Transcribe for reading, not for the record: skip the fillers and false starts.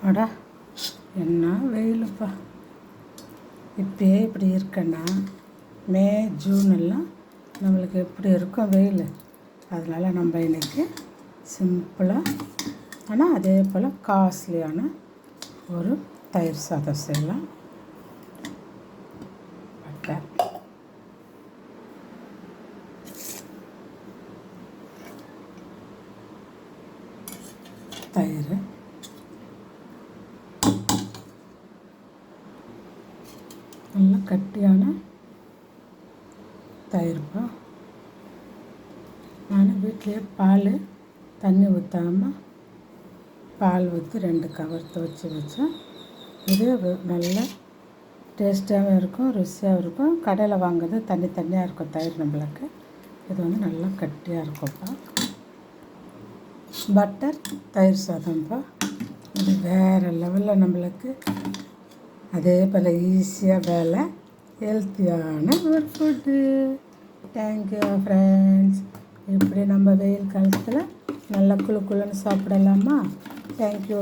அடா என்ன வெயிலுப்பா! இப்பயே இப்படி இருக்கேன்னா மே ஜூன் எல்லாம் நம்மளுக்கு எப்படி இருக்கும் வெயில். அதனால் நம்ம இன்றைக்கி சிம்பிளாக ஆனால் அதே போல் காஸ்ட்லியான ஒரு தயிர் சாதம் செய்யலாம். பட்டர், தயிர், நல்லா கட்டியான தயிர்ப்பா. நான் வீட்டிலேயே பால் தண்ணி ஊற்றாமல் பால் ஊற்றி 2 கவர் துவச்சி வச்சேன். இது நல்ல டேஸ்ட்டாகவும் இருக்கும், ருசியாகவும் இருக்கும். கடையில் வாங்குறது தண்ணியாக இருக்கும் தயிர் நம்மளுக்கு. இது நல்லா கட்டியாக இருக்கும்ப்பா. பட்டர் தயிர் சாதம்ப்பா. இது வேறு லெவலில் நம்மளுக்கு அதே போல் ஈஸியாக வேலை, ஹெல்த்தியான ஒரு ஃபுட்டு. Thank you friends. இப்படி நம்ம வெயில் காலத்தில் நல்லா குளுன்னு சாப்பிடலாமா? தேங்க்யூ.